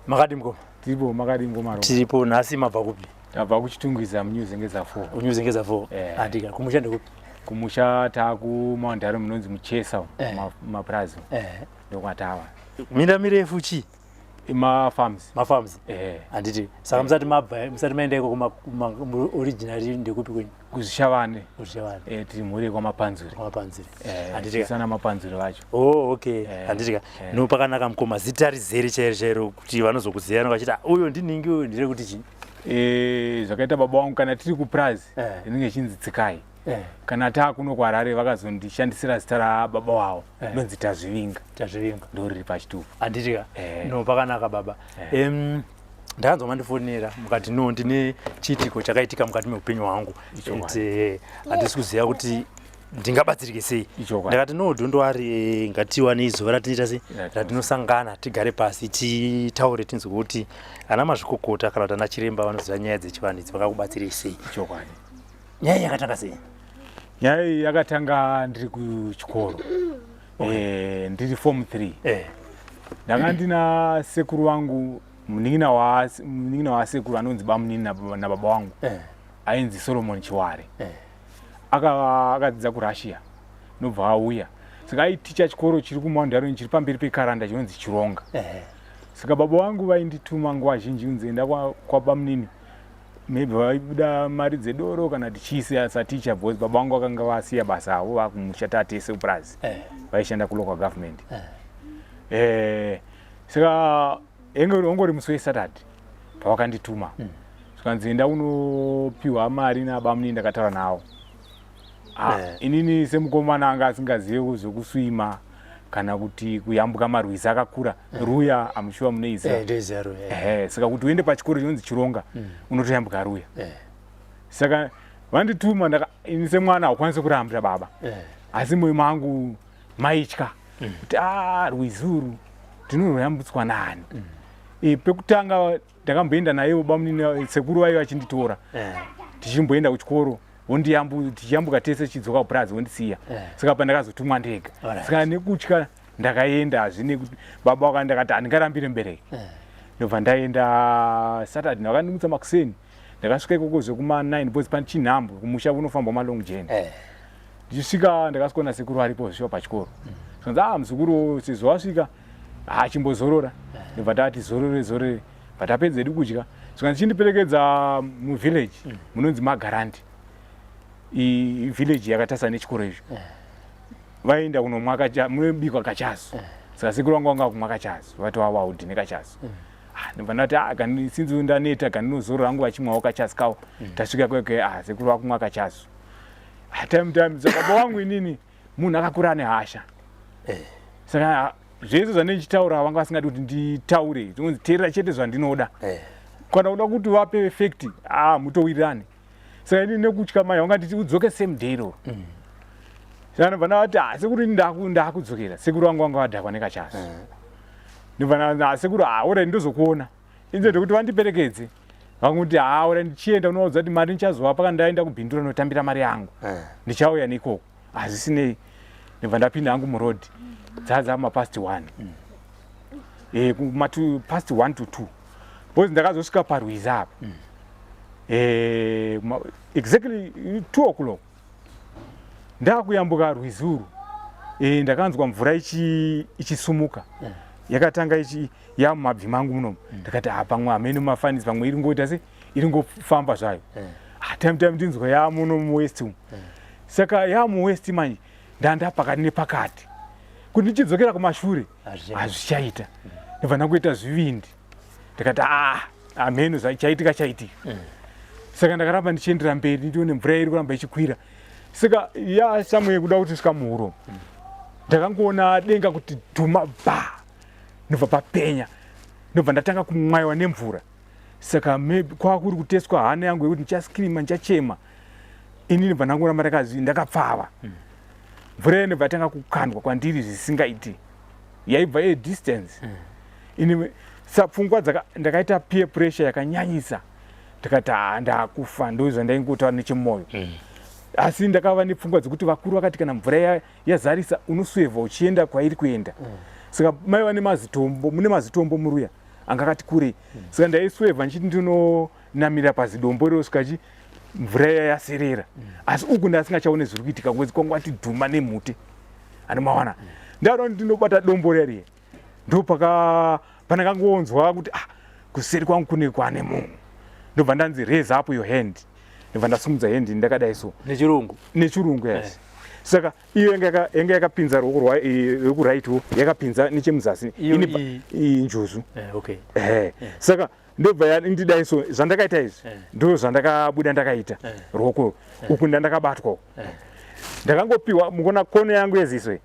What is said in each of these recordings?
Makadi mko? Tiripo makadi mko maro. Tiripo nasi mabva kupi? Tabva kuchitungwiza munyuzi ngeza 4. Unyuzi ngeza 4. Andika kumusha ndikupi? Kumusha taku mandaro munonzi muchesa maprazo. Ndokwatawa. Minda mirefu chi? Farms. Farms. Anditi. Saka musati mabva, musati maendeko kuma original ndikupi kwenyu? Kuzishavane. Kuzishavane. Tiri muri kwa mapanzuri. Anditi. Sana mapanzuri wacho. Okay. Anditi. No pakanaka mkoma zita rizeri chero kuti vanozokuziyana vachita uyo ndiningi uyo ndire kuti chi? Zvakaita baba wangu kana tiri kuprazi ndinenge chinzi Tsikai. Kana takuno kwaRarare vakazondishandisira zita rababa wavo nonzi Tazvivinga. Ndori pachitupu. Anditi. No pakanaka baba. Ndakanzwa mandifonera mukati no ndine chitiko chakaitika mukati meupenyu hwangu. Handisi kuziva kuti ndingabatsirike sei. Ndakati no dhondo ari ngatiwane izuva ratinoita sei ratinosangana tigare pasi titaure tinzwe kuti ana mazvikokota kana kuti ana chiremba vanoziva nyaya dzechivanhu idzi vakakubatsirei sei. Nyaya yakatanga sei? Nyaya yakatanga ndiri kuchikoro. Ndiri form 3. Ndanga ndina sekuru wangu munin'ina wa sekuru anonzi bamunini na baba wangu. Ainzi Solomon Chiware. Akadzidza kuRussia. Nobva auya. Saka aiticha chikoro chiri kumandaro chiri pamberi pekaranda chinonzi Chironga. Saka baba wangu vaindituma nguva zhinji kunzenda kwa bamunini. Maybe vaibuda mari dzedoro kana tichiisa saticha because baba wangu akanga vasiya basa avo vakumushata tese uprazi. Vaishanda kulocal government. Saka ongori musi weSaturday pavakandituma. Saka nzenda unopiwa mari nabamunini ndakataura nawo. Inini semukomana anga asingazivi zvokuswima kana kuti kuyambuka marwizi akakura. Ruya amushuwa muneiza. Saka kuti uende pachikoro chinonzi Chironga unotoyambuka Ruya. Saka vandituma ini semwana haukwanisi kurambira baba. Asi mwoyo mangu maitya kuti rwizi uru ndinoyambutswa nani. Pekutanga ndakamboenda naye bamunini sekuru vaiva vachinditora. Tichimboenda kuchikoro tichiyambuka tese chidzoka kuprazi wondisiya. Saka pandakazotumwa ndega. Saka nekutya ndakaenda hazvine kuti baba vakandi akati handingarambire mubereki. Ndobva ndaenda Saturday ndakandimutsa makuseni. Ndakasvika ikoko zvekuma9 because pane chinhambo kumusha unofamba malong journey. Ndichisvika ndakasvika sekuru aripo zvishiwa pachikoro. Saka muzukuru sezvo wasvika chimbozorora. Ndobva tati zorore. Patapedza edu kudya. Saka ndichindiperekedza muvillage munonzi Magarandi. Village yakatarisa nechikoro izvo. Vaenda kunomwa munobikwa kachazo. Saka sekuru wangu vanga kumwa kachazo. Vati waudi nekachazo. Ndobva ndati sinzi ndaneta kandinozorora hangu vachimwawo kachazo kawo. Tasvika kweke sekuru vakumwa kachazo. Time baba wangu inini munhu akakura ane hasha. Saka zvese zvandichitaura vanga vasingadi kuti nditaure. Tinonzi teerera chete zvandinoda. Kana uda kuti vape effect mutowirirane. Saka ini nekutya mai wangati udzoke same day ro. Saka ndobva ndati sekuru ndakudzokera. Sekuru wangu vanga vadhakwa nekachazo. Ndobva ndati sekuru ora ndozokuona. Inze ndekuti vandiperekedze. Vanguti ora ndichienda unoudza kuti mari ndichazovapa kana ndaenda kubhindura notambira mari yangu. Ndichauya nekoko. Hazvisinei. Ndobva ndapinda hangu muroad. Dzadza mapast 1. Past 1 to 2. Because ndakazosvika parwizi apa. Exactly 2 o'clock. Ndakuyambuka rwizi uru. Ndakanzwa mvura ichisumuka. Yakatanga yamumabvi mangu muno. Ndakati pamwe amene mafanisi pamwe iri ngoita se iri ngofamba zvayo. Time ndinzwa yamuno muwest umu. Saka yamuwest manje ndandapakati nepakati. Kuti ndichidzokera kumashure hazvichaita. Ndobva ndakuita zvivindi. Ndakati ameno chaitika. Saka ndakaramba ndichiendera mberi ndione mvura iri kuramba ichikwira. Saka yasamwe kuda kuti svika muhuro. Ndakangoona denga kuti dhuma ndobva papenya. Ndobva ndatanga kumwaiwa nemvura. Saka kwakuri kuteswa hana yangu yekuti ndichaskirima ndichachema. Ini ndobva ndangoona marakazi ndakapfava. Mvura ndobva yatanga kukandwa kwandiri zvisingaiti. Yaibva distance. Ini pfungwa ndakaita peer pressure yakanyanyisa. Ndakati ndakufa ndozvandaingotaura nechemwoyo. Asi ndakava nepfungwa dzekuti vakuru vakati kana mvura yazarisa unoswevha uchienda kwairi kuenda. Saka maiva nemazitombo, mune mazitombo muruya anga akati kure. Saka ndaiswevha ndichiti ndinonamira pazidombo rosvika mvura yaserera. Asi uku ndasingachaone zviri kuitika kwezi kwangu ati dhuma nemhute. Anomawana. Ndaona ndinobata dombo reriye. Ndo pandakangonzwa kuti kuseri kwangu kune kwane munhu. Ndobva ndanzi raise up your hand. Ndobva ndasimudza hand ndakadai so. Nechirungu yes. Saka iyo yanga yakapinza ruoko rwekuraitwo yakapinza nechemuzasi ine njuzu. Okay. Saka ndobva ndidai so zvandakaita izvi ndo zvandakabuda ndakaita ruoko uku ndandakabatwa. Ndakangopiwa mukona kono yangu yeziswe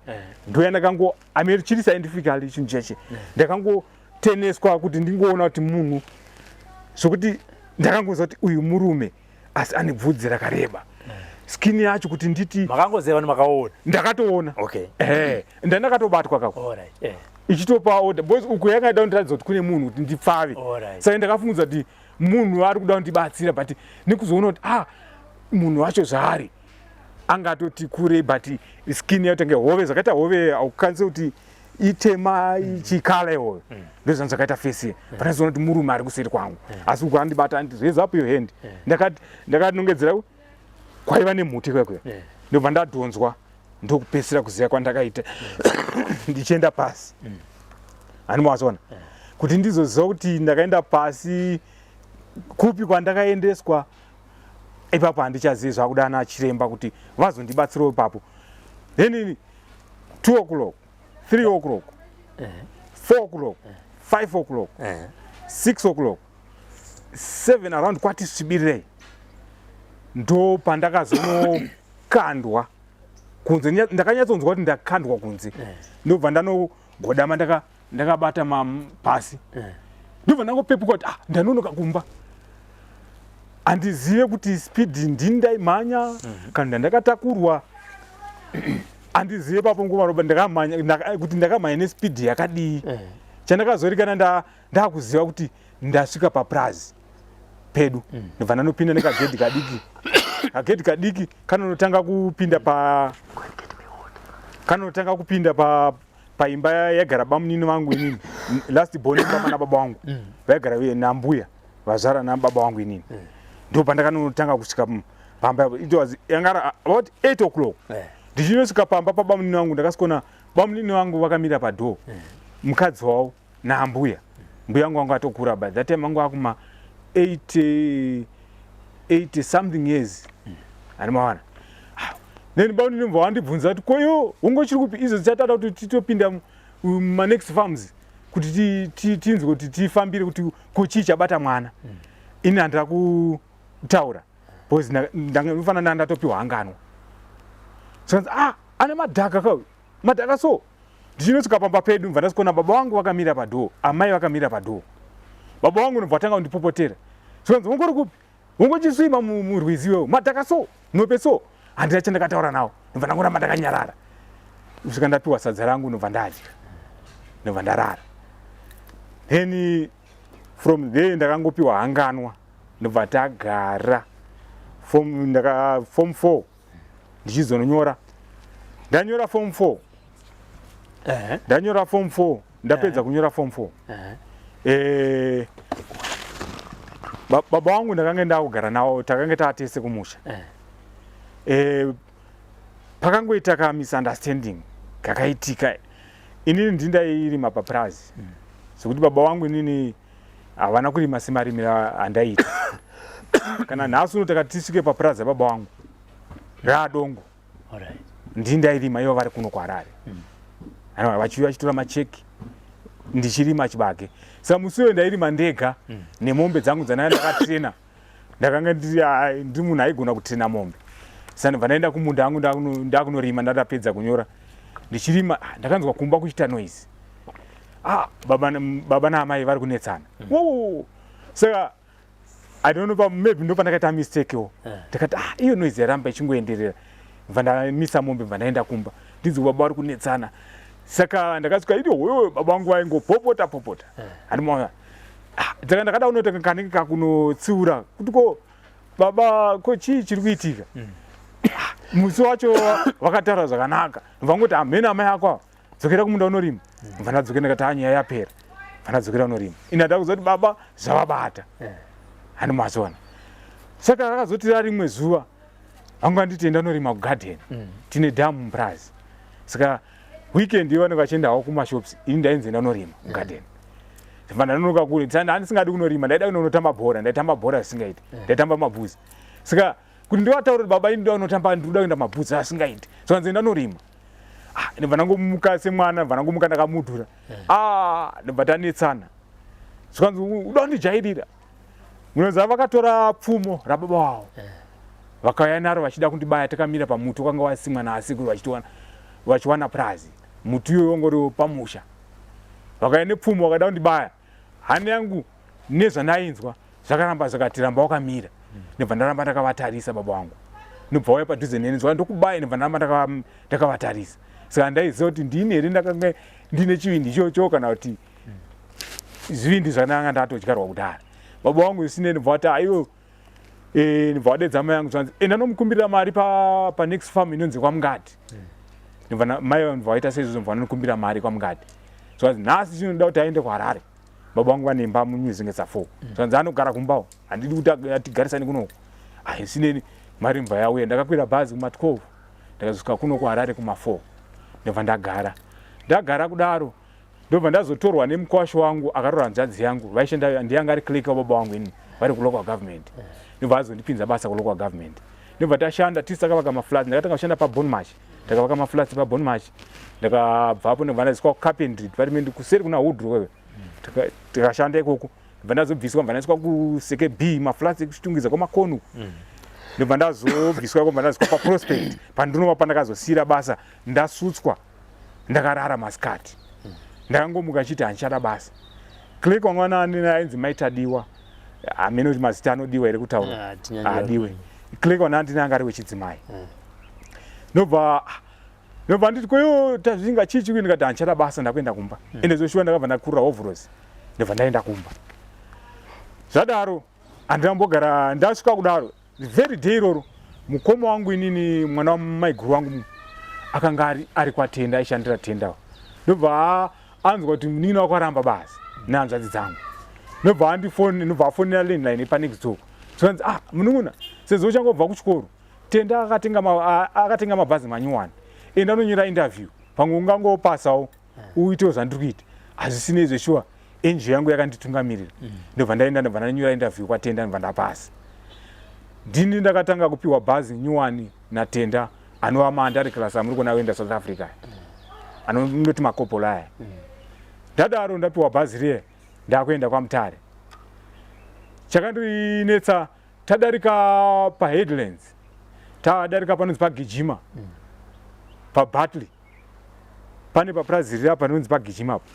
ndo yandakango chiri scientifically chinhu cheche ndakangoteneswa kuti ndingoona kuti munhu zvokuti ndakangonzwa kuti uyu murume asi ane bvudzi rakareba skin yacho kuti nditi makangoziva makaona ndakatoona. Okay. Ndandakatobatwa kako. Alright. Ichitopa order boys uku yanga down ndiratidza kuti kune munhu kuti ndipfave. Saka ndakafunza kuti munhu ari kuda kundibatsira but nikuzoona kuti munhu wacho zvaari angatoti kure but skin yacho tenge hove zvakaita hove aukwanisi kuti itema ichikala iwoyo ndozvanzi zvakaita face panazoona kuti murume ari kuseri kwangu asi uku andibata andi raise up your hand ndakatinongedzera kwaiva nemhuti kwekwe ndobva ndadhonzwa ndokupedzisira kuziva kwandakaita ndichienda pasi. Animazona kuti ndizoziva kuti ndakaenda pasi kupi kwandakaendeswa ipapo handichazivi zvakuda ana chiremba kuti vazondibatsirawo ipapo. Then 2 o'clock 3 o'clock 4 o'clock 5 o'clock 6 o'clock 7 around kwati svibirirei ndo pandakazonokandwa kunze. Ndakanyatsonzwa kuti ndakandwa kunze ndobva ndanogodama ndakabata pasi ndobva ndangopepuka kuti ndanonoka kumba handizive kuti speed ndindaimhanya kana ndakatakurwa handizive papo nguva roba kuti ndakamhanya nespeed yakadii. Chandakazorikana ndakuziva kuti ndasvika paprazi pedu ndobva ndanopinda nekagedhi kadiki. Kagedhi kadiki kanotanga kupinda paimba yagara bamunini vangu inini last born bamana baba vangu vaigara nambuya vazvara nababa vangu inini ndo pandakanotanga kusvika pamba. It was yangara about 8 o'clock ndichinosvika pamba pabamunini vangu ndakasikona bamunini vangu vakamira padhoo mukadzi wavo naambuya. Mbuya vangu vangu atokura by that time vangu vakuma 80 something years. Animawana then bamunini mbva wandibvunza kuti koyo ungo chiri kupi izvo dzichatada kuti titopinda next farms kuti tinzwe kuti tifambire kuti kochii chabata mwana. Ini handira kutaura because ndanofanira ndatopiwa hanganwa. Saka ane madhaka kauyu madhaka so ndichinosvika pamba pedu mbva ndasikona baba vangu vakamira padhoo amai vakamira padhoo. Baba vangu ndobva atanga kundipopotera saka ungori kupi ungochisvima murwizi wewo madhaka so nope so handina chandakataura nawo ndobva ndangoramba ndakanyarara kusvika ndapiwa sadza rangu ndobva ndadya ndobva ndarara. Then from there ndakangopiwa hanganwa ndobva tagara form 4 ndichizononyora. Ndanyora form 4 ndanyora form 4 ndapedza kunyora form 4 baba vangu ndakanga ndakugara nawo takanga tatese kumusha. Pakangoita ka misunderstanding kakaitika inini ndindairima paprazi sokuti baba vangu inini havana kurima semarimira andaita kana nhasi uno takatisvike paprazi yababa vangu raadongo ndindairima ivo vari kuno kwarare vachiuya vachitora macheki ndichirima chibage. Saka musi uyo ndairima ndega nemombe dzangu dzanaa ndakatrena ndakanga ndi munhu aigona kutrena mombe. Saka ndobva ndaenda kumunda angu ndakunorima ndadapedza kunyora ndichirima ndakanzwa kumba kuchita noise baba naamai vari kunetsana. Saka I don't know maybe ndo pandakaita mistake wo ndakati iyo noise yaramba ichingoenderera bva ndamisa mombe bva ndaenda kumba ndinzwa baba vari kunetsana. Saka ndakasvika iti wewe baba vangu vaingopopota handimaona ndakada kunoti kanenge kakunotsiura kuti ko baba ko chii chiri kuitika. Musi wacho vakataura zvakanaka vangoti amhene amai ako dzokera kumunda unorima bva ndadzokera ndakati nyaya yapera vanadzokera unorima ina ndakuzoti baba zvavabata hani mazona saka rakazoti rarimwe zuva vangu anditi enda unorima kugarden tine dhamu mupurazi saka weekend ivanenge vachiendawo kumashops ini ndainzi enda unorima kugarden vandanonoka kure handisingadi kunorima ndaida kunonotamba bhora ndaitamba bhora zvisingaiti ndaitamba mabhuzi saka kuti ndivataura kuti baba ini ndida kunotamba ndikuda kuenda mabhuzi asingaiti saka nzi enda unorima ndibva ndangomuka semwana ndibva ndangomuka ndakamudhura ndibva tanetsana zvikanzi uda kundijairira munoziva vakatora pfumo rababa wavo vakauya naro vachida kundibaya takamira pamuti wakanga wasimwa naasikuru vachiwana purazi muti iyoyo wangori pamusha vakauya nepfumo vakada kundibaya hani yangu nezvandainzwa zvakaramba zvakati ramba wakamira ndibva ndaramba ndakavatarisa baba vangu ndobva wauya padhuze neni zva ndokubaya ndibva ndaramba ndakavatarisa saka ndaiziva kuti ndini here ndakanga ndine chivindi ichocho kana kuti zvivindi zvandanga ndatodyarwa kudhara baba vangu isine ndibva wati aiwo ndibva wadedza mai yangu zvanzi enda nomukumbirira mari panext farm inonzi kwamungadi mai ndibva waita seizvozvo ndibva nomukumbirira mari kwamungadi zvanzi nhasi chinoda kuti aende kuharare baba vangu vanemba munyuzingetsa 4 zvanzi anogara kumbawo handidi kuti atigarisani kunoko isineni mari mbva yauya ndakakwira bhazi kuma12 ndakazvika kuno kuharare kuma4 ndobva ndagara kudaro ndobva ndazotorwa nemukwasho wangu akarora nzvadzi yangu vaishanda ndiyanga ari clerk wababa wangu ini vari kulocal government ndobva azondipinza basa kulocal government ndobva tashanda tisi takavaka maflats ndakatanga kushanda pabonmarch ndakavaka maflats pabonmarch ndakabvapo ndobva ndaiswa kucarpentry department kuseri kuna woodrow tikashanda ikoko ndobva ndazobviswa ndobva ndaiswa kuseke b maflats ekushitungidza kwamakonu ndobva ndazobviswa ndobva ndaiswa paprospect pandinova pandakazosiyira basa ndasutswa ndakarara masikati ndakangomuka chiti handichada basa clerk wangwanani ainzi maitadiwa amene kuti mazita anodiwa here kutaura adiwe clerk wanandini anga ari wechidzimai ndobva nditi kweyo tazvinga chichi kuini ndikati handichada basa ndakuenda kumba ende zoshuwa ndakabva ndakurira hovros ndobva ndaenda kumba zvadaro handinambogara ndasvika kudaro very day iroro mukoma wangu inini mwana wamaiguru wangu akanga ari kwatenda aishandira tendawo ndobva anzwa kuti munini wakaramba basi nehanzvadzi dzangu ndobva afonera landline panext door zvanzi munun'una sezvo uchangobva kuchikoro tenda akatenga mabhazi manyuwani enda nonyora interview pamwe ungangopasawo uitewo zvandiri kuita hazvisinei zveshuwa enji yangu yakanditungamirira ndobva ndaenda ndobva ndanyora interview kwatenda ndobva ndapasa ndini ndakatanga kupiwa bhazi nyuwani natenda anova maandari class amuri kuona kuenda South Africa anondoti makopola aya ndadaro ndapiwa bhazi riye ndakuenda kwaMutare chakandinetsa tadarika paheadlands tadarika panonzi pagijima paBartley pane papurazi riri apa rinonzi pagijima apo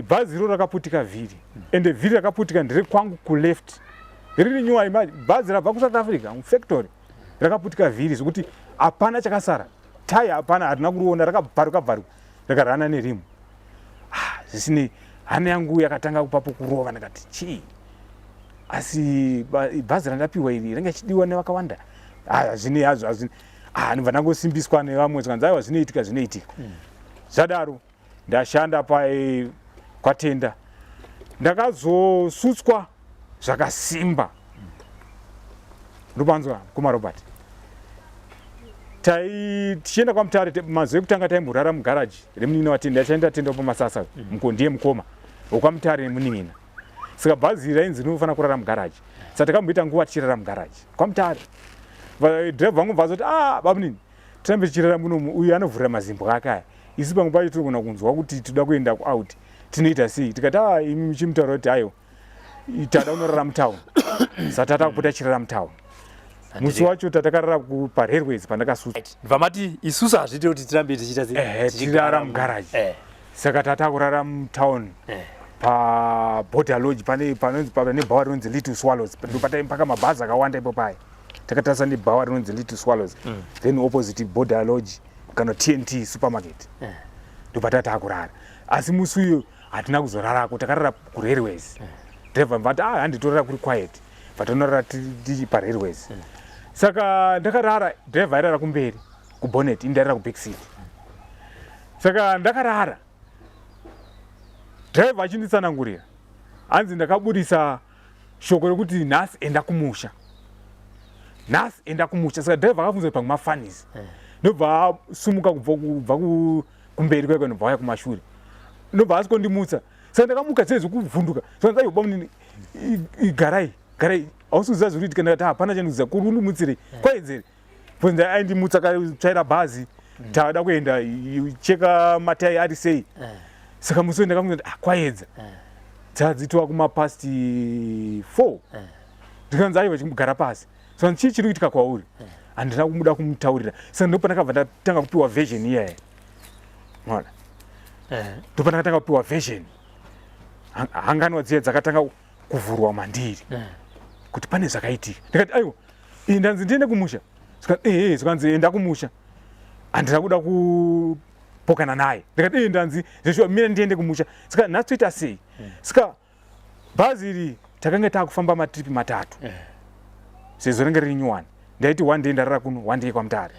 bhazi riro rakaputika vhiri ende vhiri rakaputika ndiri kwangu kuleft riri nyuwani bhazi rabva kuSouth Africa mufactory rakaputika vhiri zvokuti hapana chakasara taya hapana harina kuriona rakabvaruka rakarana nerimu zvisinei hana yangu yakatanga kupapo kurova ndakati chii asi bhazi randapiwa iri ranga chidiwa nevakawanda hazvinei hazvo hazvinei ndibva ndangosimbiswa nevamwe zvikanzi aiwa zvinoitika zvadaro ndashanda kwatenda ndakazosutswa zvakasimba rupanzwa kumarobert tichienda kwaMutare mazuva ekutanga taimborara mugaraji remunini watenda yachaenda tenda pamasasa ndiye mukoma wokwaMutare nemunimina saka bhazi rainzi rinofanira kurara mugaraji saka takamboita nguva tichirara mugaraji kwaMutare dhiraivha vangu bvazoti bamunini tirambe tichirara munomu uyu anovhurira mazimbwa ake aya isi pamwe pacho tirikona kunzwa kuti toda kuenda kuout tinoita sei tikati imi muchimutaura kuti aiwa tada unorara mutauni saka tata kupota tichirara mutauni musi wacho tatakarara parailways pandakasutswa ndibva mati isusu hazviite kuti tirambe tichiita tirara mugaraji saka tatakurara mutauni paborder lodge pane bhawa rinonzi Little Swallows ndopataipaka mabhazi akawanda ipo paya takatarisa nebhawa rinonzi Little Swallows then opposite border lodge kana TNT supermarket ndopatatakurara asi musi uyo hatina kuzorarako takarara kurailways driver mvati handitorara kuri quiet vatonorara tiri parailways saka ndakarara driver airara kumberi kubonnet indarara kuback seat saka ndakarara driver achinditsanangurira hanzi ndakaburisa shoko rekuti nhasi enda kumusha, nhasi enda kumusha. Saka driver akabvunza pamwe mafanisi ndobva asumuka kubva kumberi kwaiko ndobva auya kumashure ndobva asikondimutsa. Saka ndakamuka sezvo kuvhunduka saka baba garai ausiziva zviri kuitika. Ndakati hapana chandiziva kuri undimutsirei kwaedzere bvunza aindimutsa katsvaira bhazi taada kuenda cheka matayi ari sei. Saka musi ndakamuti kwaedza dzadzitwa kumapasti 4 ndikanzi aiwa chikugara pasi. Saka chii chiri kuitika kwauri handina kumuda kumutaurira. Saka ndopa ndakabva ndatanga kupiwa version iyaye mwana ndopa ndakatanga kupiwa version hanganwa dziye dzakatanga kuvhurwa mandiri kuti pane zvakaitika. Ndikati aiwa ndanzi ndiende kumusha. Zikanzi enda kumusha handina kuda kupokana naye. Ndikati ndanzi zveshuwa mine ndiende kumusha. Saka nhasi toita sei? Saka bhazi iri takanga taakufamba matripi matatu sezvo ringe riri nyuwani. Ndaiti one day ndarara kuno, one day kwaMutare.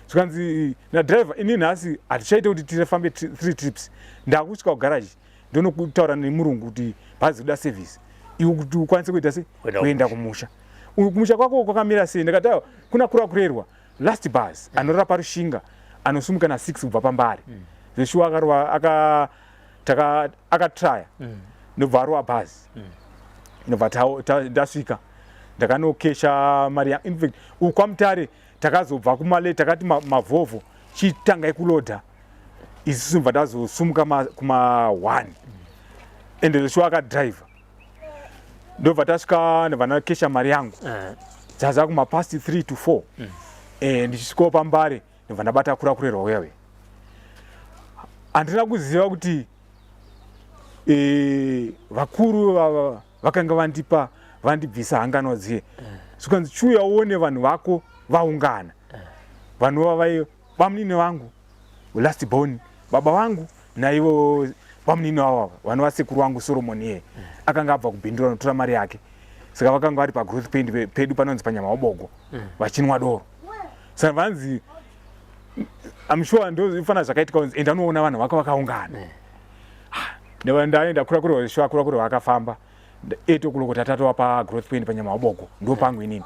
Zvikanzi nadriver ini nhasi hatichaita kuti tifambe 3 trips. Ndakusvika kugaraji ndonokutaura nemurungu kuti bhazi kuda service iwe kuti ukwanise kuita sei kuenda kumusha. Kumusha kwako kwakamira sei? Ndakati kuna kurakurerwa last bus anorara paRushinga anosumuka na 6 kubva paMbare. Zveshuwa akarwa akatraya ndobva arwa bhazi ndobva ndasvika ndakanokesha mari yangu. In fact kwaMutare takazobva kumale takati mavhovho chitangai kulodha isusu mbva tazosumuka kuma 1 ende zveshuwa akadriver ndobva tasvika ndobva ndakesha mari yangu dzaza kumapasti 3 to 4 ndichisvikawo paMbare ndobva ndabata kurakurerwa wewe. Handina kuziva kuti vakuru vakanga vandibvisa hangano dziye. Zvikanzi chiuya uone vanhu vako vaungana, vanhu vavai vamunini vangu last born baba vangu naivo vamunini vavo vanhu vasekuru vangu Solomon iye akanga abva kubhindura notora mari yake. Saka vakanga vari pagrowth pedu panonzi paNyamabogo vachinwa doro. Saka vanzi I'm sure ndozvifana zvakaitika kunzi enda unoona vanhu vako vakaungana. Ndaenda kurakurerwa zveshuwa kurakurerwa akafamba 8 o'clock tatatowa pagrowth point paNyamabogo ndo pangu inini.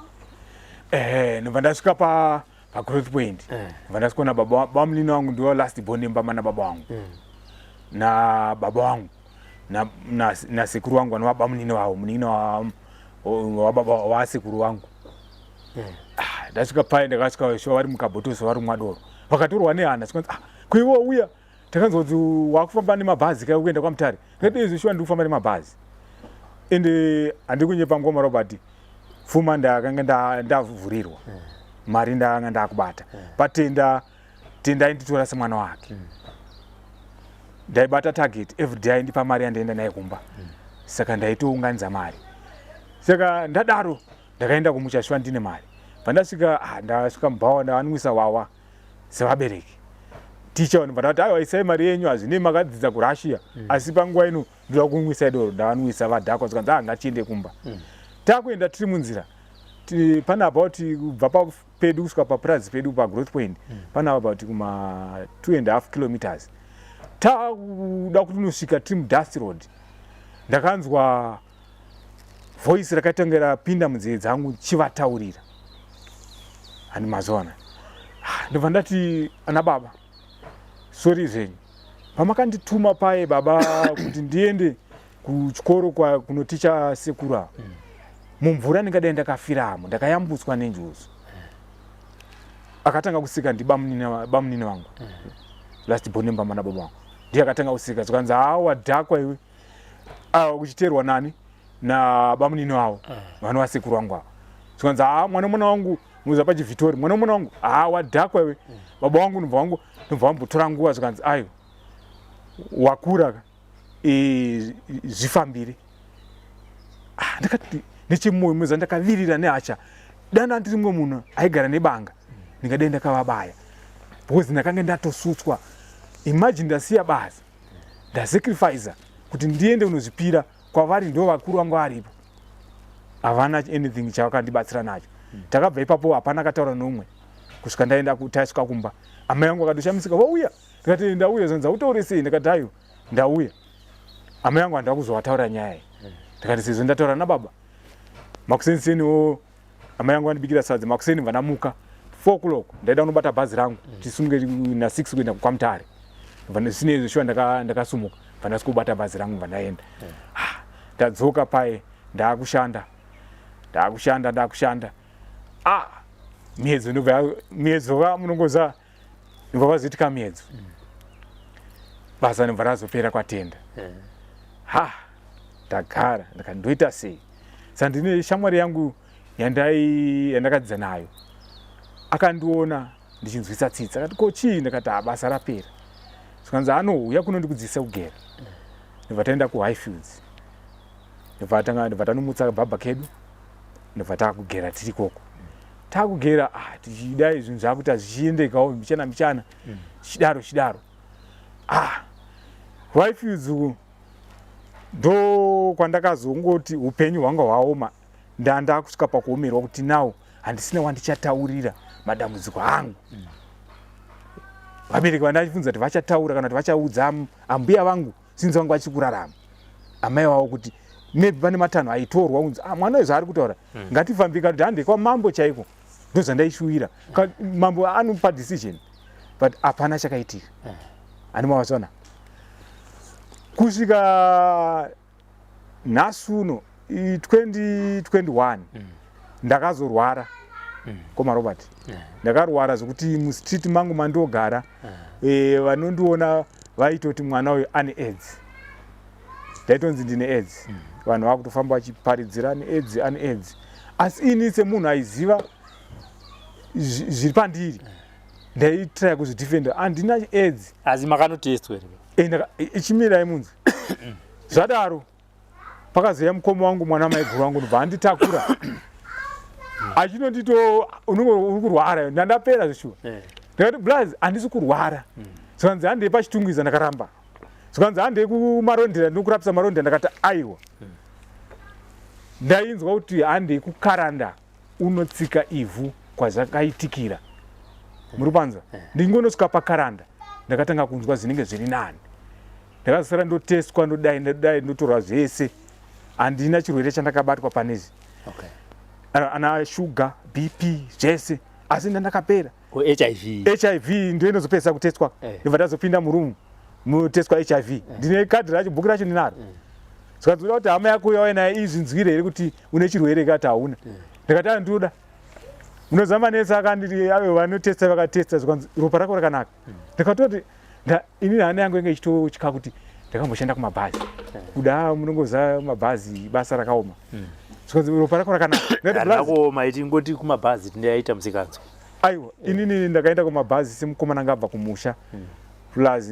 Ndobva ndasvika pagrowth point ndobva ndasvikaona baba munini wangu ndiwo last born mbama nababa wangu na baba wangu na sekuru wangu vano baba munini wavo munini wababa wasekuru wangu. Ndasvika pai ndakasvika zveshuwa vari mukabhotoso vari mwadoro vakatorwa nehana. Zvikanzi kuivo uya takanzwa kuti wakufamba nemabhazi kai kuenda kwaMutare. Ndikati zveshuwa ndiri kufamba nemabhazi ende handiri kunyepa ngoma Robert pfuma ndakanga ndavhurirwa mari ndakanga ndakubata patenda ainditora semwana wake. Ndaibata target every day aindipa mari yandaenda naye kumba. Saka ndaitounganidza mari. Saka ndadaro ndakaenda kumusha shwa ndine mari. Ndasvika mubhawa ndavanwisa wawa sevabereki. Ticha vanobva ndati aiwa isai mari yenyu hazvinei makadzidza kuRussia asi panguva ino ndoda kunwisa doro ndavanwisa vadhakwa. Zvikanzi ngatiende kumba. Takuenda tiri munzira pana about kubva papedu kusvika papurazi pedu pagrowth point pana about kuma 2.5 kilometers. Takuda kuti nosvika tiri mudust road ndakanzwa voice rakatanga rapinda munzeve dzangu chivataurira. Handi mazona ndobva ndati ana baba sori zvenyu pamakandituma paye baba kuti ndiende kuchikoro kunoticha sekuru ava mumvura ndingadai ndakafiramo ndakayambutswa neNjuzu. Akatanga kusika ndi bamunini vangu last born mbama nababa wangu ndiye akatanga kusika. Zvikanzi wadhakwa iwe uchiterwa nani na bamunini wavo vano vasekuru vangu ava. Zvikanzi mwana wangu muza pachiVitori mwana wangu wadhakwa iwe baba wangu nobva wambotora nguva. Zvikanzi aiwa wakura zvifambire. Ndakati nechemwoyo muza ndakavirira nehasha dana ndiri mumwe munhu aigara nebanga ndingadai ndakavabaya because ndakanga ndatosutswa. Imagine ndasiya basa ndasacrifica kuti ndiende kunozvipira kwavari ndo vakuru vangu varipo havana anything chavakandibatsira nacho. Takabva ipapo hapana akataura nomwe kusvika ndaenda tasvika kumba. Amai vangu akatoshamisika wauya. Ndikati ndauya. Zvanzi utaure sei? Ndikati aiwa ndauya. amai yangu handava kuzovataura nyaya ndikati sezvo ndataura nababa makuseni amai yangu andibikira sadza makuseni vanamuka 4 o'clock ndaida kunobata bhazi rangu tisunge na 6 kuenda kwaMutare sinezvo shuwa ndakasumuka vandasi kubata bhazi rangu vandaenda ndadzoka paye ndakushanda miedzo munongoza ndobva vazoitika miedzo basa ndobva razopera kwatenda ndagara ndakandoita sei saka ndine shamwari yangu yandakadzidza nayo akandiona ndichinzwisa tsitsi akati ko chii ndakati basa rapera sikanzi anouya kuno ndikudzidzisa kugera ndobva taenda kuHighfields ndobva tanomutsa bhabha kedu ndobva takugera tiri koko takugera tichida zvinhu zvakuti zvichiendekawo michana chidaro Highfields ndo kwandakazongoti upenyu hwanga hwaoma ndakusvika pakuomerwa kuti nawo handisina wandichataurira madambudziko angu vabereki vandachibvunza kuti vachataura kana kuti vachaudza ambuya vangu sinzi vangu vachikurarama amai wavo kuti maybe pane matanho aitorwa unzi mwana wezvo ari kutaura ngatifambika kuti hande kwamambo chaiko ndozvandaishuwira mambo anopa decision but hapana chakaitika ani mavazona kusvika nhasi uno 2021 ndakazorwara komarobert ndakarwara zvokuti mustreet mangu mandogara vanondiona vaitoti mwana uyu ane AIDS ndaitonzi ndine AIDS vanhu vakutofamba vachiparidzira ane AIDS asi ini semunhu aiziva zviri pandiri ndaitrai kuzvidhifenda handina AIDS asi makanotestwa ichimirai munzi zvadaro pakazoya mukoma wangu mwana maiguru wangu ndobva anditakura achinondito unenge uri kurwara ndandapera zvishuwa ndikati blas handisi kurwara zikanzi handei pachitungwiza ndakaramba zikanzi handei kumarondera ndinokurapisa marondera ndakati aiwa ndainzwa kuti handei kukaranda unotsika ivhu kwazvakaitikira muri panza ndingonosvika pakaranda ndakatanga kunzwa zvinenge zviri nani ndakazosara ndotestwa ndodai ndotorwa zvese handina chirwere chandakabatwa panezi ana shuga bp zvese asi ndandakapera HIV ndo inozopedzisa kutestwa ndobva ndazopinda murumu mutestwa HIV ndine kadhi racho bhuku racho ndinaro saka toda kuti hama yako yauya naye izvinzwire here kuti une chirwere kati hauna ndikati ndoda unozama nese akanditi ave vanotesta vakatesta zvikanzi ropa rako rakanaka ndikatoti ini hana yangu inge ichitotya kuti ndakamboshanda kumabhazi kuda munongoza mabhazi basa rakaoma zvikanzi ropa rako rakanaka itingoti kumabhazi tindaita musikanzo aiwa inini ndakaenda kumabhazi semukomana ngabva kumusha plus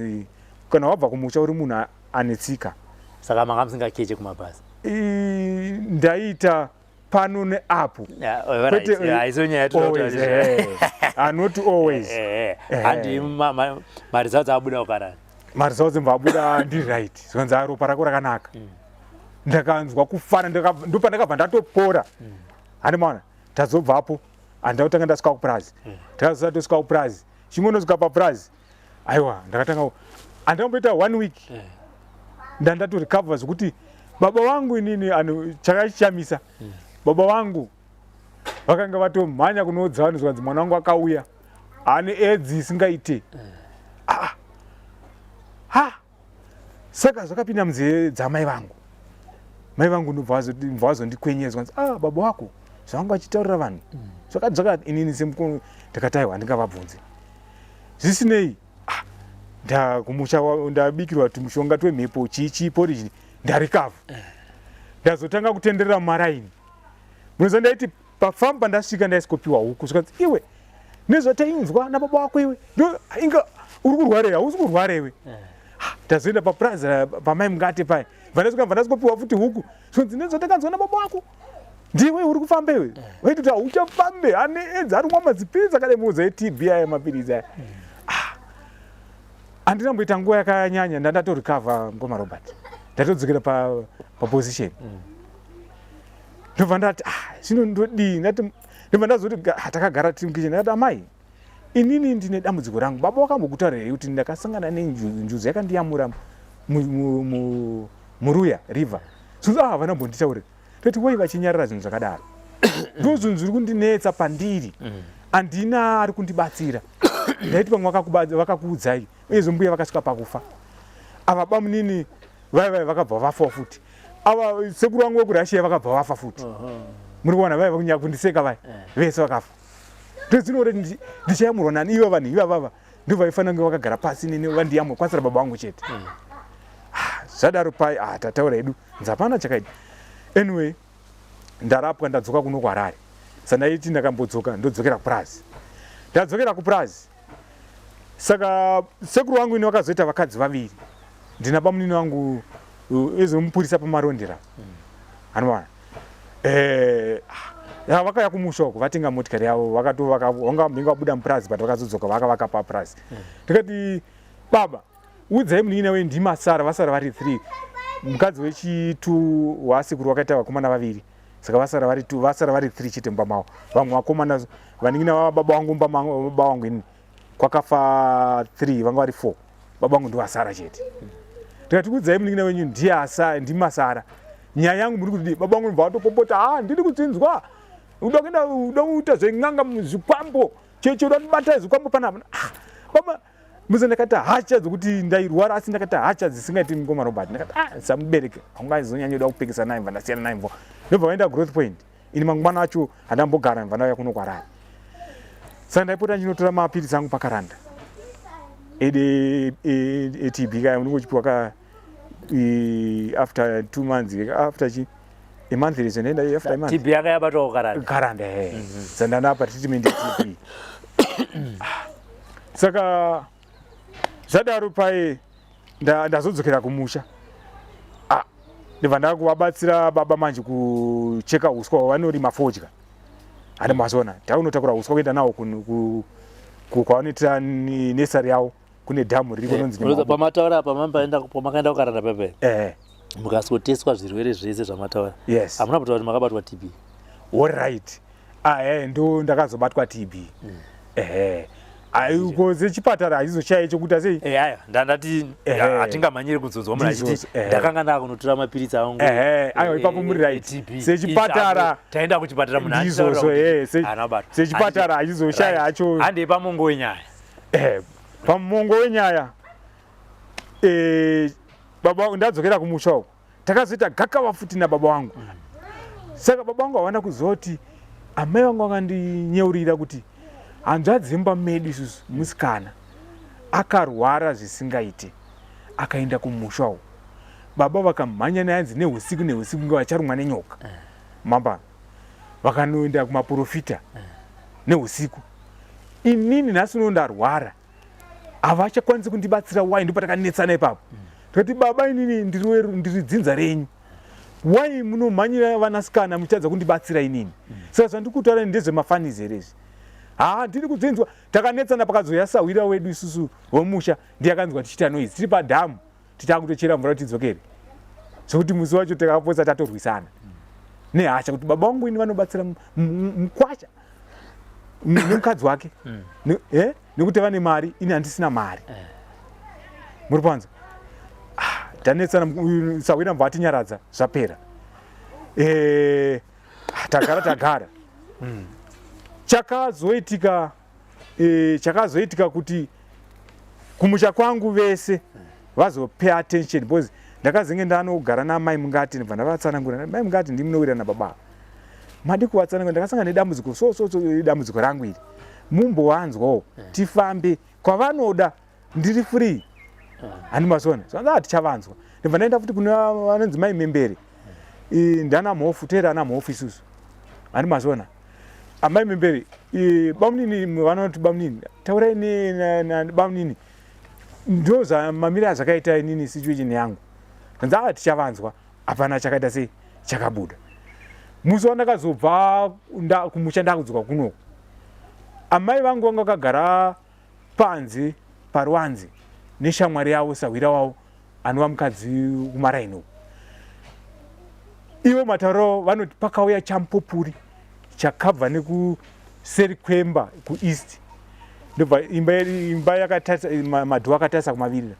kana wabva kumusha uri munhu anetsika saka manga musingakeche kumabhazi ndaita pano neapo not always handi mari dzavo dzabuda ukarani mari dzavo dzimbabuda ndiri right zvikanzi ropa rako rakanaka ndakanzwa kufara ndopandakabva ndatopora handi maona tazobvapo handakutanga ndasvika kupurazi ndakazosati tosvika kupurazi chimwe nosvika papurazi aiwa ndakatanga handakamboita 1 week ndandatorikavha zvokuti baba vangu inini chakachishamisa baba vangu vakanga vatomhanya kunoudza vanhu zvikanzi mwana wangu akauya ane AIDS isingaite saka zvakapinda munzeve dzamai vangu mai vangu ndobva vazondikwenyera zvikanzi baba wako zvavanga vachitaurira vanhu zvakadzakati inini semukono ndakataiwa handingavabvunze zvisinei ndakumusha ndabikirwa tumushonga twemhepo chiporiji ndarikavha ndazotanga kutenderera mumaraini munoza ndaiti pafamba ndasvika ndaisikopiwa huku zvikanzi iwe nezvatainzwa nababa wako iwe inga uri kurwara hausi kurwara iwe ndazoenda papurazi pamai mungate paya vandasikopiwa futi huku zvikanzi nezvatakanzwa nababa wako ndiwe uri kufamba iwe vaitoti hauchafambe ane AIDS arimwa madzipirizi akadaimuudza eTB aya mapirizi aya handinamboita nguva yakanyanya ndandatorikavha ngoma Robert ndatodzokera paposition ndobva ndati zvino ndodii ndobva ndazoti takagara tiri mukicheni ndakati amai inini ndine dambudziko rangu baba wakambokutaurira kuti ndakasangana nenjuzu yakandiyamura muruya river susu havana mbonditaurira toti woi vachinyarara zvinhu zvakadaro ndo zvinhu zviri kundinetsa pandiri handina ari kundibatsira ndaiti vamwe vakakuudzai uyezve mbuya vakasvika pakufa ava bamunini vaivai vakabva vafa futi ava sekuru vangu vekurashiya vakabva vafa futi muri kuona vaiva kunyanya kundiseka vai vese vakafa ndozvinore ndichayamurwa nani ivo vanhu ivavava ndo vaifanira kunge vakagara pasi nini vandiyamwe kwasira baba vangu chete zvadaro pai tataura hedu nzapana chakaita anyway ndarapwa ndadzoka kuno kwarare sandaiti ndakambodzoka ndodzokera kupurazi ndadzokera kupurazi saka sekuru wangu ini vakazoita vakadzi vaviri ndina bamunini wangu ezomupurisa pamarondera anowana vakauya kumusha uko vatenga motikari yavo vanga mhinga vabuda mupurazi but vakazodzoka vakavaka papurazi ndikati baba udzai munin'ina wendi vasara vari 3 mukadzi wechitu wasekuru wakaita vakomana vaviri saka vasara vari 3 chete mumba mavo vamwe vakomana vanin'ina vababa vangu baba vangu ini kwakafa 3 vanga vari 4 baba vangu ndovasara chete ndikati udzai munin'ina wenyu ndimasara nyaya yangu muri kuti baba vangu ndibva vatopopota ndiri kudzinzwa uda kuita zven'anga muzvikwambo chechoda ndibata zvikwambo panapa baba muze ndakati hacha dzokuti ndairwara asi ndakati hacha dzisingaiti ngoma robert ndakati samubereke haungazonyanya uda kupekesa naye mva ndasiyana naye mva ndobva vaenda growth point ini mangwana acho handambogara mva ndauya kuno kwarari saka ndaipota ndinotora mapirisi angu pakaranda etb kaya unenge uchipiwa after 2 months after a month reason ndaenda after a month TB yakayabatawo karanda saka ndanapa treatment TB saka zvadaro pai ndazodzokera kumusha ndibva ndakuvabatsira baba manje kucheka uswa hwavanorima fodya hadi mazona taunotakura uswa kuenda nawo kwavanoitira nesari yavo kune dhamu riri kunonzi pamataura apa pamakaenda kukaranda pepe mukasoteswa zvirwere zvese zvamataura hamuna kutaura kuti makabatwa TB allright ndo ndakazobatwa TB aiko zechipatara hachizoshaya chokuita sei ndandati hatingamanyiri kudzonzwa munhu achiti ndakanga ndakunotora mapirisi angu aiwa ipapo muri right sechipatara taenda kuchipatara munhu ndizvozvo sechipatara hachizoshaya hacho handei pamongo wenyaya pamongo wenyaya baba ndadzokera kumusha uko takazoita gakava futi nababa vangu saka baba vangu havana kuzoti amai vangu vakandinyeurira kuti hanzvadzi dzimba medu isusu musikana akarwara zvisingaite akaenda kumusha uko baba vakamhanya nayanzi neusiku nga vacharumwa nenyoka mamba vakanoenda kumaprofita neusiku inini nhasi uno ndarwara havachakwanisi kundibatsira wai ndopatakанetsana ipapo tikati baba inini ndiri dzinza renyu wai munomhanyira vanasikana muchadza kundibatsira inini saka zvandikutaura ndezvemafanizi herezvi ndiri kudzinzwa takanetsana pakazoya sawira wedu isusu vomusha ndiyakanzwa tichita noizi tiri padhamu titakutochera mvura kuti tidzokere zvokuti musi wacho takaposa tatorwisana nehasha kuti baba vangu ini vanobatsira mukwasha nemukadzi wake nekuti vane mari ini handisina mari muri panzwa tanetsana sawira mva atinyaradza zvapera tagara chakazoitika kuti kumusha kwangu vese vazopay attention because ndakazenge ndanogara namai mungati ndibva ndavatsanangura mai mungati ndimunowira nababa madi kuvatsanangura ndakasangana nedambudziko dambudziko rangu iri mumbowanzwawo tifambe kwavanoda ndiri free handimazona zvanza hatichavanzwa ndibva ndaenda futi kuna vanonzi mai membere ndana mhofu toera ana mhofu isusu handimazona amai membere bamunini vanoti bamunini taurai bamunini ndozvamamiri azvakaita inini situation yangu ndanza hatichavanzwa hapana chakaita sei chakabuda musi wandakazobva kumusha ndakudzoka kunoko amai vangu vanga vakagara panze paruwanze neshamwari yavo sawira wavo anova mukadzi kumaraini ivo matauro vanoti pakauya Chamupupuri chakabva nekuseri kwemba kueast ndobva imba yakatasa madhu akatarisa kumavirira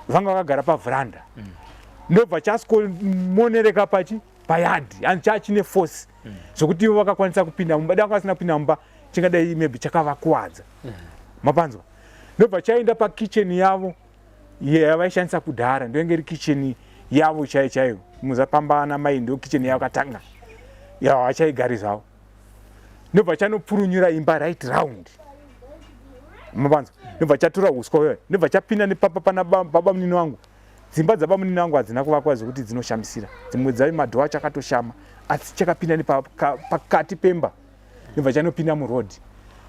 vanga vakagara pavhuranda ndobva chasikomonereka payadhi and chachine force zvokuti ivo vakakwanisa kupinda mumba. Dai vakasina kupinda mumba chingadai maybe chakavakuwadza. Mapanzwa. Ndobva chaenda pakicheni yavo yavaishandisa kudhara, ndenge iri kicheni yavo chaiyo. Muzapambana mai ndo kicheni yavo katanga. Vachaigari zvavo. Ndobva chanopurunyura imba right round. Mapanzwa. Ndobva chatora uswa uyo. Ndobva chapinda nepapa pana baba munini wangu. Dzimba dzababa munini wangu hadzina kuvakwa zvokuti dzinoshamisira. Dzimwe dzayo madhoo acho akatoshama. Asi chakapinda nepakati pemba. Ndobva chanopinda murodhi.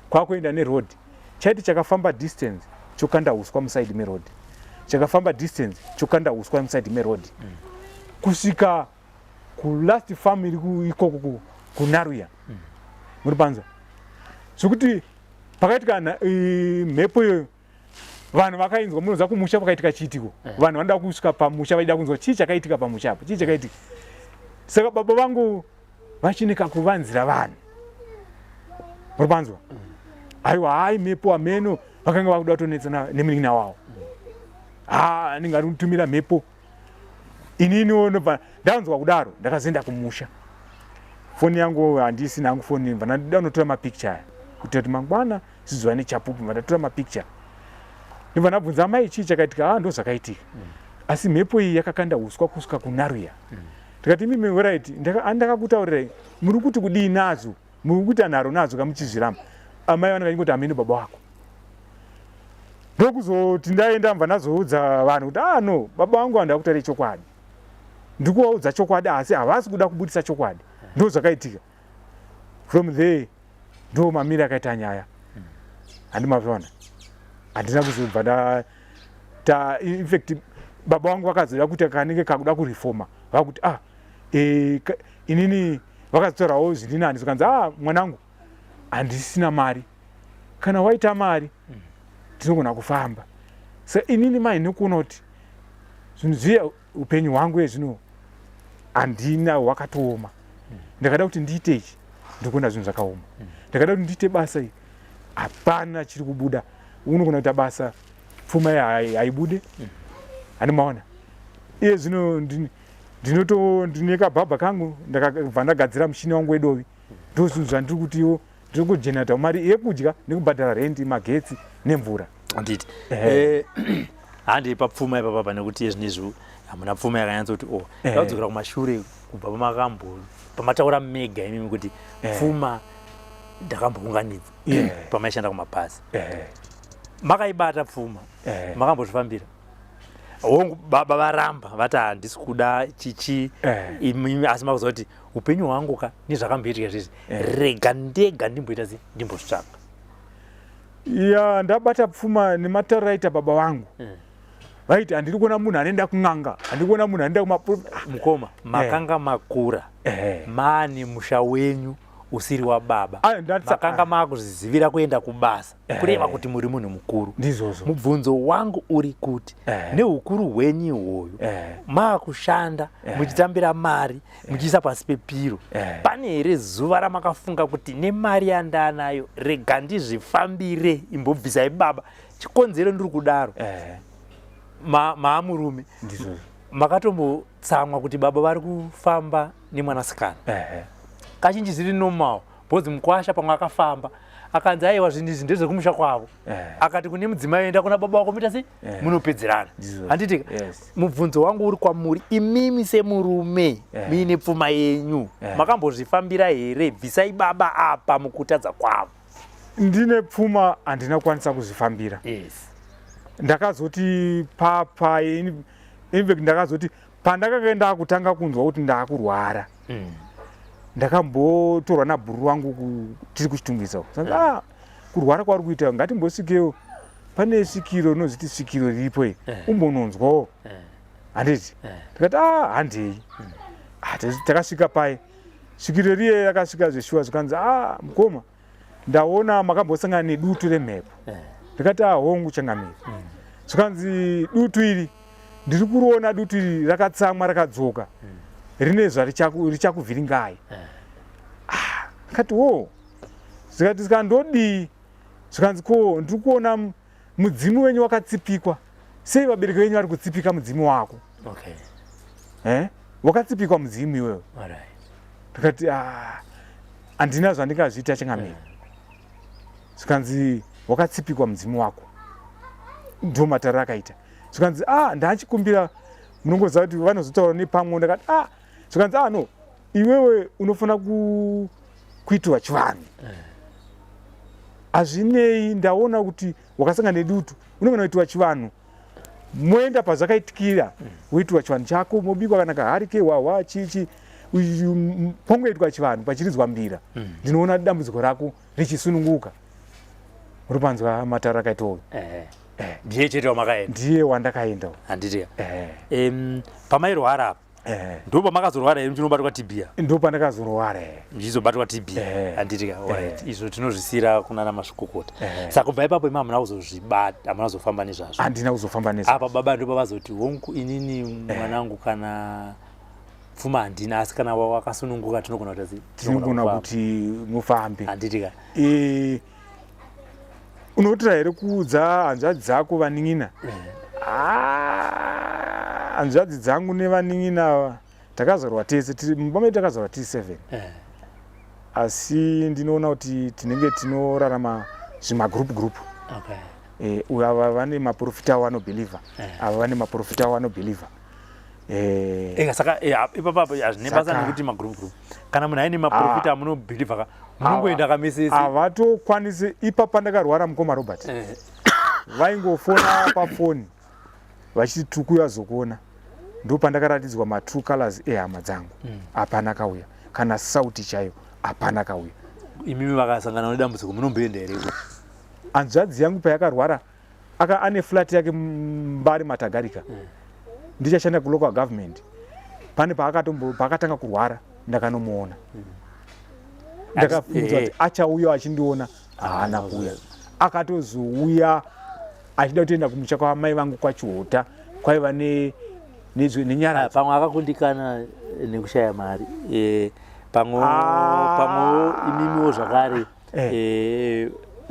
Kwakuenda nerodhi. Chaiti chakafamba distance chokanda uswa musaidi meroad. Chakafamba distance chokanda uswa musaidi meroad. Kusvika kulast farm iri ikoko kuNaruya. Muri panzwa. Zvokuti pakaitika mhepo iyo vanhu vakainzwa munoza kumusha pakaitika chiitiko. Vanhu vanoda kusvika pamusha vaida kunzwa chii chakaitika pamusha apo. Chii chakaitika. Saka baba vangu vachinika kuvanzira vanhu. Muri panzwa. Aiwa hai mhepo ameno vakanga vakuda kutonetsana nemunin'ina wavo. Anenge ari kutumira mhepo. Inini ndobva ndanzwa kudaro ndakazoenda kumusha. Foni yangu handisina hangu foni, ndinoda kunotora mapicture aya kuti mangwana sizowa nechapupu, ndatora mapicture. Ndibva ndabvunza mai chii chakaitika. Ndo zvakaitika. Asi mhepo iyi yakakanda uswa kusvika kuNaruya. Ndikati mimi right, ndakakutaurirai muri kuti kudii nazo, muri kuita nharo nazo kamuchizviramba. Amai vanenge vachingoti ameni baba wako. Ndokuzoti ndaenda mbva ndazoudza vanhu kuti no baba vangu handida kutaura chokwadi. Ndikuvaudza chokwadi asi havasi kuda kubudisa chokwadi. Ndo zvakaitika. From there ndo mamiri akaita nyaya. Handimazvaona. Handina kuzobva in fact baba vangu vakazoda kuti kanenge kakuda kurifoma. Vakuti inini vakazotorawo zvirinani zvikanzi mwanangu handisina mari. Kana waita mari tinogona kufamba. Saka inini mai nekuona kuti zvinhu zviya upenyu hwangu ezvino handina hwakatooma. Ndakada kuti ndiite ichi ndikuona zvinhu zvakaoma. Ndakada kuti ndiite basa iri hapana chiri kubuda. Unogona kuita basa pfuma haibude. Handimaona. Iye zvino ndine kabhabha kangu ndakabva ndagadzira mushini wangu wedovi. Ndo zvinhu zvandiri kuti iwo ndiri kujenata mari yekudya nekubhadhara rendi, magetsi nemvura. Handiti. Handi papfuma ipapa nekuti zvinezvi hamuna pfuma yakanyatsoti ndadzokera kumashure kubva pamakambo pamataura mega imimi kuti pfuma ndakambounganidza pamaishanda kumabhazi. Makaibata pfuma makambozvifambira. Hongu baba varamba vati handisi kuda chichi imimi asi makuziva kuti upenyu hwangu nezvakamboitika zvizvi rega ndega ndimboita sei ndimbozvitsvaka. Ndabata pfuma nematauriro aita baba vangu. Vaiti handiri kuona munhu anoenda kun'anga, handiri kuona munhu anoenda kumaprofita. Mukoma makanga makura maane musha wenyu usiri wababa. Makanga makuzvizivira kuenda kubasa kureva kuti muri munhu mukuru. Ndizvozvo. Mubvunzo wangu uri kuti neukuru hwenyu ihwoyo maakushanda muchitambira mari muchiisa pasi pepiro. Pane here zuva ramakafunga kuti nemari yandanayo rega ndizvifambire imbobvisai baba. Chikonzero ndiri kudaro maamurume makatombotsamwa kuti baba vari kufamba nemwanasikana. Kazhinji zviri normal bhozi mukwasha pamwe akafamba akanzi aiwa zvinhu izvi ndezvekumusha kwavo. Akati kune mudzimai enda kuna baba wako muita sei munopedzerana. Handitika. Mubvunzo wangu uri kwamuri imimi semurume muine pfuma yenyu makambozvifambira here bvisai baba apa mukutadza kwavo. Ndine pfuma handina kukwanisa kuzvifambira. Ndakazoti papa ndakazoti pandakakaenda kutanga kunzwa kuti ndakurwara ndakambotorwa nabhuru wangu tiri kuchitungisa kurwara kwari kuita ngatimbosvikewo pane svikiro rinoziti svikiro riripo umbononzwawo. Handiti tikati handei takasvika pai svikiro riye yakasvika zveshuwa zvikanzi mukoma ndaona makambosangana nedutu remhepo. Ndikati hongu changamiri. Zvikanzi dutu iri ndiri kuroona dutu iri rakatsamwa rakadzoka rine zvarikuvhiringai. Ndikati zvikati zvikandodii zvikanzi ndiri kuona mudzimu wenyu wakatsipikwa. Sei vabereki venyu vari kutsipika mudzimu wako? Wakatsipikwa mudzimu iwewe. Tikati andina zvandingazviita chingamira. Zvikanzi wakatsipikwa mudzimu wako. Ndo matara akaita. Zvikanzi ndachikumbira munongoziva kuti vanozotaura nepamwe. Ndakati zvikanzi no, iwewe unofana kuitwa chivanhu. Hazvinei, ndaona kuti wakasangana nedutu, unogona kuitwa chivanhu. Moenda pazvakaitikira, woitwa chivanhu chako, mobikwa kana kahari kewawa chichi, pongoitwa chivanhu pachiridzwa mbira. Ndinoona dambudziko rako richisununguka. Urupanzwa matara akaitawo. Ndiye chete wamakaenda. Ndiye wandakaenda. Handiti. Pamairwara apa. Ndo pamakazorwara here muchinobatwa TB. Ndo pandakazorwara. Muchizobatwa TB. Handiti. Alright. Izvo tinozvisira kunana mazvikokota. Saka kubva ipapo hamuna kuzozvibata, hamuna kuzofamba nezvazvo. Handina kuzofamba nezvazvo. Apa baba ndo pavazoti hongu inini mwanangu kana pfuma handina, asi kana wakasununguka tinogona kuti mufambe. Handiti. Unotora here kuudza hanzvadzi dzako vanin'ina? Hanzvadzi dzangu nevanin'ina takazorwa tese, mumba medu takazorwa tiri 7. Asi ndinoona kuti tinenge tinorarama zvimagroup. Uyo ava vane maprofita avo vanobhilivha, ava vane maprofita avo vanobhilivha. Saka ipapo hazvine basa nekuti magroup. Kana munhu aine maprofita amunobhilivha munongoenda kamesese. Havatokwanisi. Ipapo pandakarwara mukoma Robert, vaingofona pafoni vachiti tukuya zokuona. Ndo pandakaratidzwa ma-true colors ehama dzangu. Hapana kauya. Kana sauti chayo hapana kauya. Imimi vakasangana nedambudziko munomboenda here? Hanzvadzi yangu payakarwara ane flat yake Mbari Matagarika. Ndichashanda kulocal government. Pane paakatanga kurwara ndakanomuona. Ndakabvunza kuti achauya achindiona, haana kuuya. Akatozouya achida kutoenda kumusha kwamai vangu kwaChihota, kwaiva nenyara. Pamwe akakundikana nekushaya mari. Pamwe imimiwo zvakare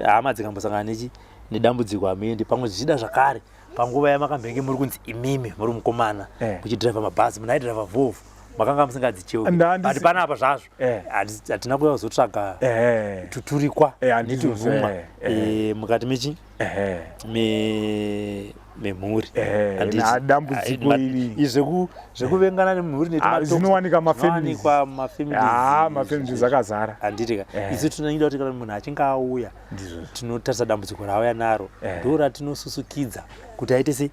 hama dzikambosangana nedambudziko hamiendi. Pamwe zvichida zvakare panguva yamakambenge muri kunzi imimi muri mukomana muchidhiraivha mabhazi, muna aidhiraivha Volvo, makanga musingadzicheuki. But panapa zvazvo hatina kuuya kuzotsvaga tuturikwa netuvhumwa mukati mechi memhuri. Dambudziko iri zvekuvengana nemhuri zvinowanika mafamily zvakazara. Handiti. Isu tinoida kuti kana munhu achinge auya tinotarisa dambudziko rauya naro, ndo ratinosusukidza kuti aite se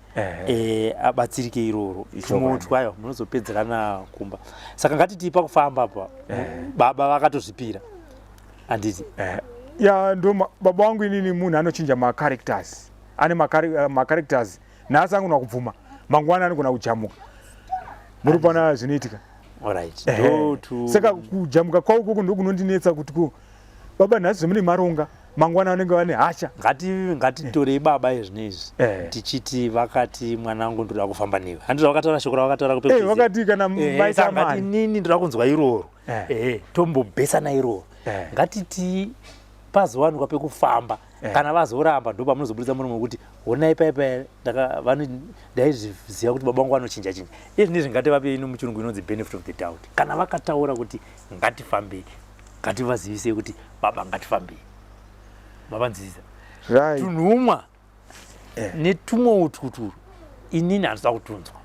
abatsirike iroro. Tumotwayo munozopedzerana kumba. Saka ngatiti pakufamba apa baba vakatozvipira. Handiti. Ndo baba wangu inini munhu anochinja ma-characters. Ane ma-characters. Nhasi angona kubvuma, mangwana anogona kujamuka. Muri pana zvinoitika. Alright. Saka kujamuka kwavo ikoko ndokunondinetsa kuti baba nhasi zvemune maronga, mangwana anenge vane hasha. Ngatitorei baba izvinezvi tichiti vakati mwanangu ndoda kufamba newe. Handizvo vakataura shoko ravakataura kupedzisira. Vakati kana maita mari. Ngati nini ndoda kunzwa iroro. Tombobhesana iroro. Ngatiti pazowanikwa pekufamba. Kana vazoramba ndo pamunozobudisa muromo kuti honai paipai ndaizviziva kuti baba vangu vanochinja. Izvi ngativape ino muchirungu inonzi benefit of the doubt. Kana vakataura kuti ngatifambei, ngativazivise kuti baba ngatifambei, mavanzivisa tunhumwa netumwe ututuru. Inini handida kutunzwa,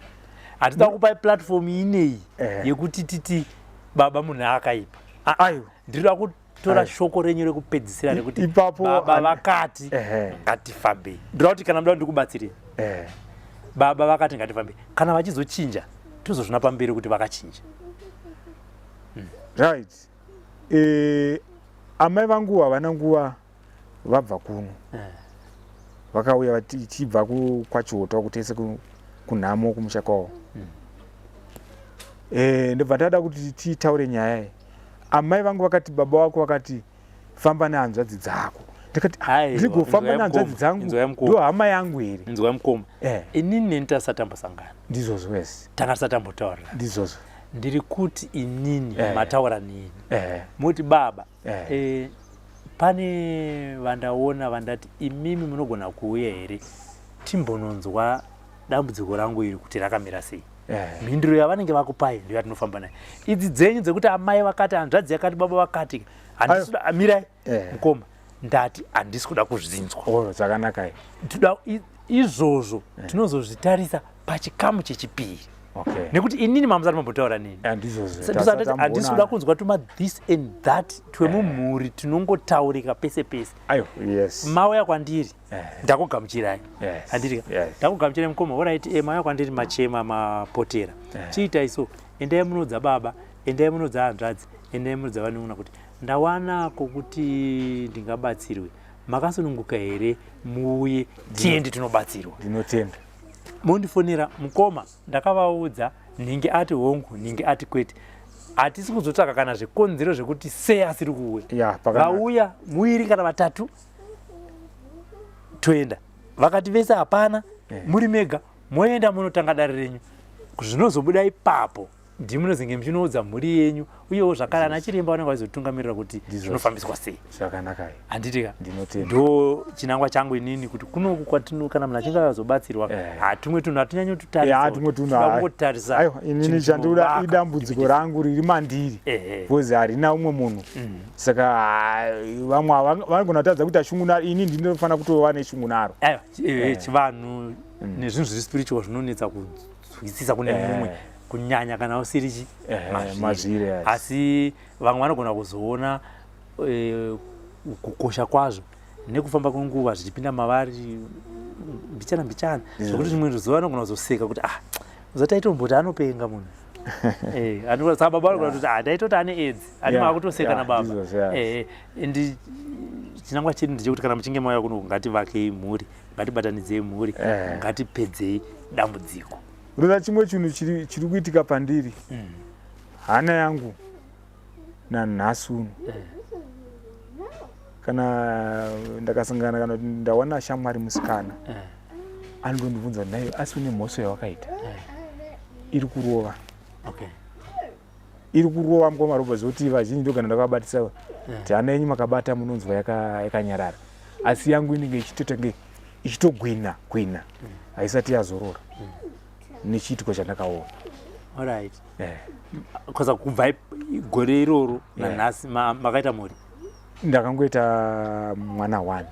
handida kupa platform inei yekuti titi baba munhu akaipa. Ndinoda kutora shoko renyu rekupedzisira rekuti baba vakati ngatifambei. Ndoda kuti kana muda ndikubatsirei, baba vakati ngatifambei. Kana vachizochinja tozozvina pamberi kuti vakachinja. Right. Amai vangu havana nguva vabva kuno. Vakauya vachibva kwaChihota kutese kunhamo kumusha kwavo. Ndobva ndada kuti titaure nyaya iyi. Amai vangu vakati baba wako vakati famba nehanzvadzi dzako. Ndikati ndigofamba nehanzvadzi dzangu ndo hama yangu here. Nzwa mukoma. Inini neni tasatambosangana. Ndizvozvo wese. Tangasatambotaurira. Ndizvozvo. Ndiri kuti inini mataura neni. Muti baba pane vandaona vandati imimi munogona kuuya here timbononzwa dambudziko rangu iri kuti rakamira sei. mhinduro yavanenge vakupai ndiyo yatinofamba nayo. Idzi dzenyu dzekuti amai vakati, hanzvadzi yakati, baba vakati, handisida mirai mukoma, ndati handisi kuda kuzvinzwa. Zvakanaka. Toda izvozvo tinozozvitarisa pachikamu chechipiri. Nekuti inini mamusati mambotaura nini. Handisi kuda kunzwa tuma this and that twemumhuri tinongotaurika pese pese. Mauya kwandiri ndakugamuchirai. Handiri ndakugamuchirai mukoma, alright, mauya kwandiri machema mapotera. Chiita iso, endai munodza baba, endai munodza hanzvadzi, endai munodza vanun'una kuti ndawana kokuti ndingabatsirwe. Makasununguka here muuye tiende tinobatsirwa. Ndinotenda. Mondifonera mukoma, ndakavaudza ninge ati hongu ninge ati kwete. Hatisi kuzotsvaka kana zvikonzero zvekuti sei asiri kuuya. Vauya muiri kana vatatu toenda. Vakati vese hapana, muri mega moenda munotanga dare renyu. Zvinozobuda ipapo ndimunozenge muchinoudza mhuri yenyu, uyewo zvakare ana chiremba vanenge vachizotungamirira kuti zvinofambiswa sei. Zvakanaka. Handitika ndo chinangwa changu inini kuti kunoku kwatino kana munhu achinge azobatsirwa hatumwe tunhu hatunyanyo tutarisa. Inini chandinoda idambudziko rangu riri mandiri because harina umwe munhu. Saka vamwe vanogona kutadza kuti ashungunaro, ini ndinofanira kutova neshungunaro. Chivanhu nezvinhu zviri spiritual zvinonetsa kunzwisisa kune mumwe kunyanya kana usiri mazviri. Asi vamwe vanogona kuzoona kukosha kwazvo nekufamba kwenguva zvichipinda mavari mbichana zvokuti rimwe zuva anogona kuzoseka kuti uzataitombooti anopenga munhu. Saka baba vanogona kuti ndaitoti ane AIDS, ane makutoseka nababa. Endi chinangwa chedu ndechekuti kana muchinge mauya kuno ngativakei mhuri, ngatibatanidzei mhuri, ngatipedzei dambudziko. Unoda chimwe chinhu chiri kuitika pandiri, hana yangu nanhasi uno, kana ndakasangana kana ndawana shamwari musikana anondibvunza nayo, asi une mhosvo yawakaita iri kurova. Iri kurova mukoma roba zoti vazhinji ndogana ndakabatisa kuti hana yenyu makabata munonzwa yakanyarara, asi yangu inenge ichitotange ichitogwina haisati yazorora nechiitiko chandakaona. Alright. Koza kubva gore iroro nanhasi makaita mhuri? Ndakangoita mwana 1.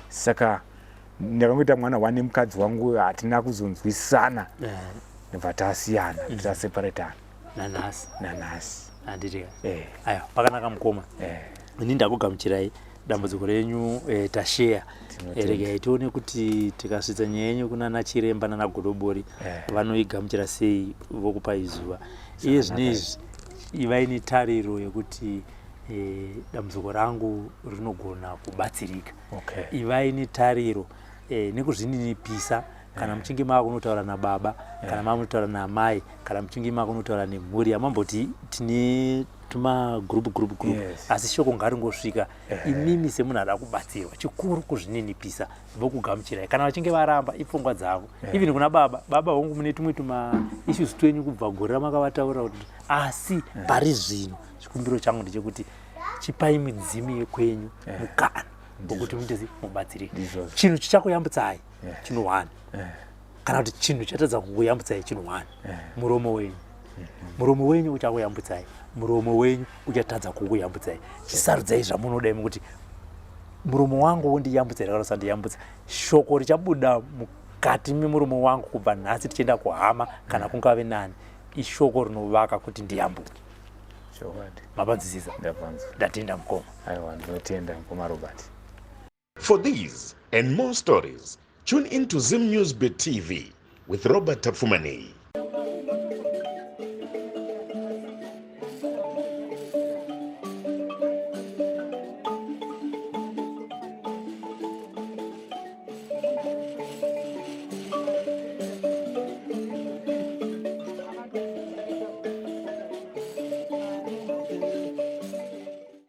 Saka ndakangoita mwana 1 nemukadzi wangu, hatina kuzonzwisana nebva tasiyana, taseparatana nanhasi. Handitika. Aya, pakanaka mukoma. Ini ndakugamuchirai dambudziko renyu tasheya. Regai tione kuti tikasvitsa nyaya yenyu kunana chiremba nana godobori vanoigamuchira sei vokupa izuva. Iye zvinezvi ivai netariro yekuti dambudziko rangu rinogona kubatsirika. Ivai netariro nekuzvininipisa kana muchinge makunotaura nababa, kana mamunotaura namai, kana muchinge makunotaura nemhuri yamamboti tine tuma group. Asi shoko ngaringosvika imimi semunhu ada kubatsirwa, chikuru kuzvininipisa vokugamuchirai. Kana vachinge varamba ipfungwa dzavo, even kuna baba hongu mune tumwe tuma issues twenyu kubva gore ramakavataura kuti asi pari zvino chikumbiro changu ndechekuti chipai midzimu yekwenyu mukana wokuti mutezi mubatsirike. Chinhu chichakuyambutsai chino 1, kana kuti chinhu chatadza kukuyambutsai chino 1, muromo wenyu. Muromo wenyu uchakuyambutsai, muromo wenyu uchatadza kukuyambutsai. Chisarudzai zvamunodai mukuti muromo wangu wondiyambutsai kana usandiyambutsa. Shoko richabuda mukati memuromo wangu kubva nhasi tichienda kuhama kana kungave nani, ishoko rinovaka kuti ndiyambuke. Mapanzisisa? Ndatenda mukoma. Aiwa, ndinotenda mukoma Robert. For these and more stories, tune into Zim News TV with Robert Tafumani.